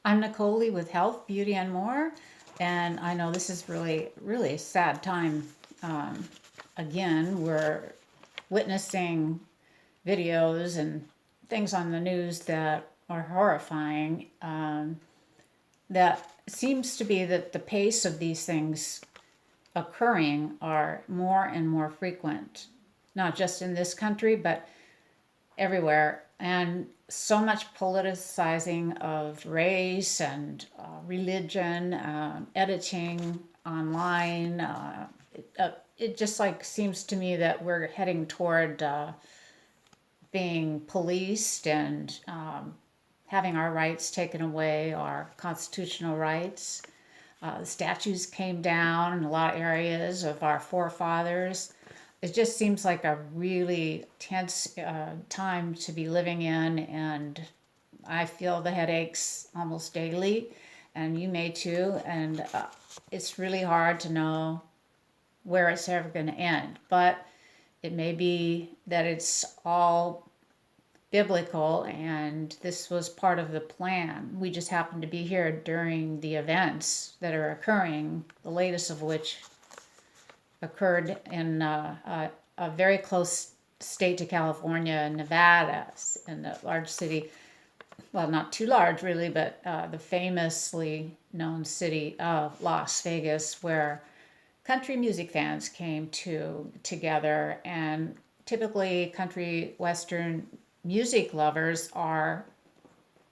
I'm Nicole Lee with Health, Beauty, and More. And I know this is really, really a sad time. Um, Again, we're witnessing videos and things on the news that are horrifying. That seems to be that the pace of these things occurring are more and more frequent, not just in this country, but everywhere, and so much politicizing of race and religion, editing online. It just like seems to me that we're heading toward being policed and having our rights taken away, our constitutional rights. The statues came down in a lot of areas of our forefathers. It just seems like a really tense time to be living in, and I feel the headaches almost daily, and you may too. And it's really hard to know where it's ever going to end. But it may be that it's all biblical and this was part of the plan. We just happen to be here during the events that are occurring, the latest of which occurred in a very close state to California, Nevada, in the large city. Well, not too large really, but the famously known city of Las Vegas, where country music fans came together, and typically country western music lovers are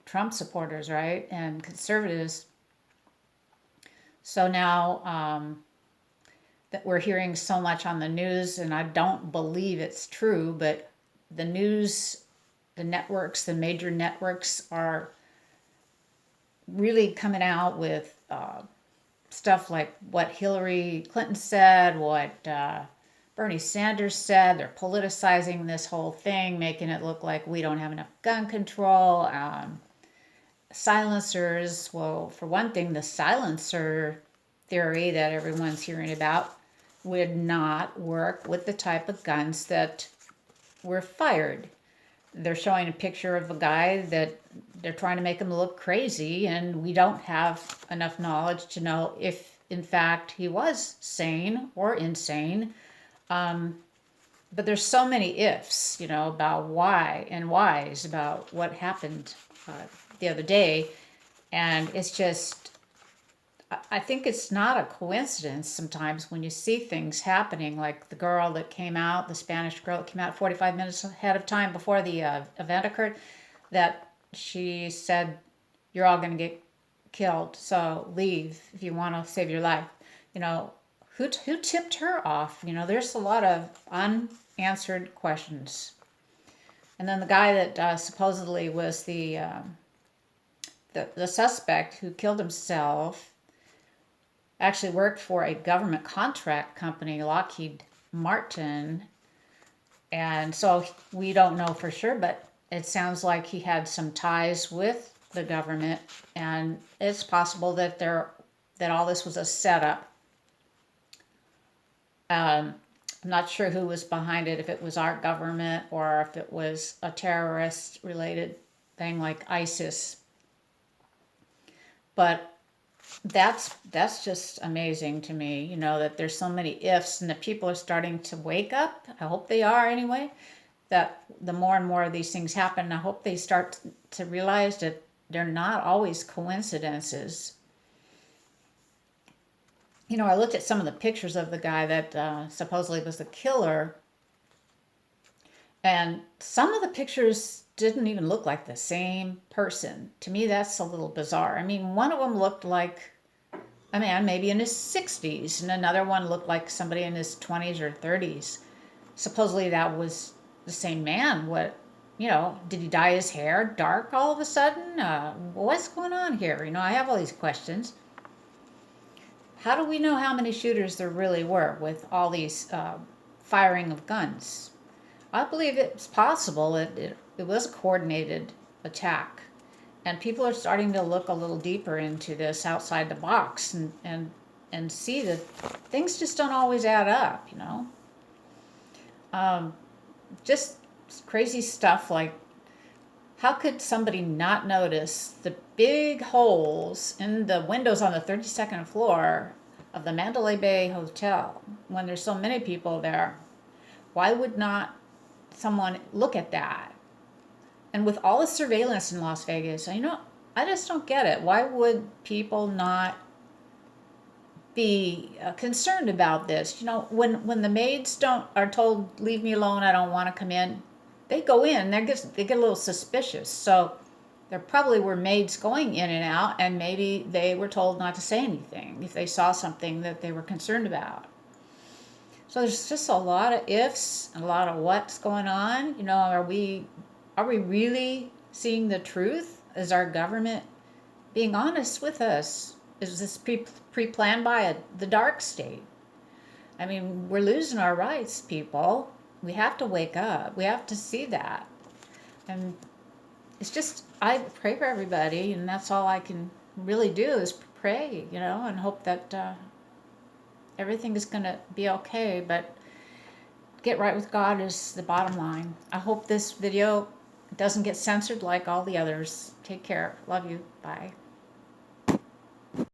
Trump supporters, right, and conservatives. So now that we're hearing so much on the news, and I don't believe it's true, but the news, the networks, the major networks are really coming out with stuff like what Hillary Clinton said, what Bernie Sanders said. They're politicizing this whole thing, making it look like we don't have enough gun control. Silencers, well, for one thing, the silencer theory that everyone's hearing about would not work with the type of guns that were fired. They're showing a picture of a guy that they're trying to make him look crazy, and we don't have enough knowledge to know if, in fact, he was sane or insane. But there's so many ifs, about why and whys about what happened the other day. And it's just, I think it's not a coincidence sometimes when you see things happening, like the girl that came out, the Spanish girl that came out 45 minutes ahead of time before the event occurred, that she said, "You're all going to get killed, so leave if you want to save your life." Who tipped her off? There's a lot of unanswered questions. And then the guy that supposedly was the suspect who killed himself actually worked for a government contract company, Lockheed Martin. And so we don't know for sure, but it sounds like he had some ties with the government, and it's possible that all this was a setup. I'm not sure who was behind it, if it was our government or if it was a terrorist related thing like ISIS. But that's just amazing to me, that there's so many ifs and that people are starting to wake up. I hope they are anyway. That the more and more of these things happen, I hope they start to realize that they're not always coincidences. I looked at some of the pictures of the guy that supposedly was the killer, and some of the pictures didn't even look like the same person. To me, that's a little bizarre. I mean, one of them looked like a man maybe in his 60s, and another one looked like somebody in his 20s or 30s. Supposedly that was the same man. Did he dye his hair dark all of a sudden? What's going on here? I have all these questions. How do we know how many shooters there really were with all these firing of guns? I believe it's possible it was a coordinated attack. And people are starting to look a little deeper into this outside the box and see that things just don't always add up. Just crazy stuff like How could somebody not notice the big holes in the windows on the 32nd floor of the Mandalay Bay Hotel when there's so many people there? Why would not someone look at that? And with all the surveillance in Las Vegas, I just don't get it. Why would people not be concerned about this? When the maids are told, leave me alone, I don't want to come in, they go in, they get a little suspicious. So there probably were maids going in and out, and maybe they were told not to say anything if they saw something that they were concerned about. So there's just a lot of ifs and a lot of what's going on. Are we really seeing the truth? Is our government being honest with us? Is this pre-planned by the dark state? I mean, we're losing our rights, people. We have to wake up. We have to see that. And it's just, I pray for everybody, and that's all I can really do is pray, and hope that everything is going to be okay. But get right with God is the bottom line. I hope this video doesn't get censored like all the others. Take care. Love you. Bye.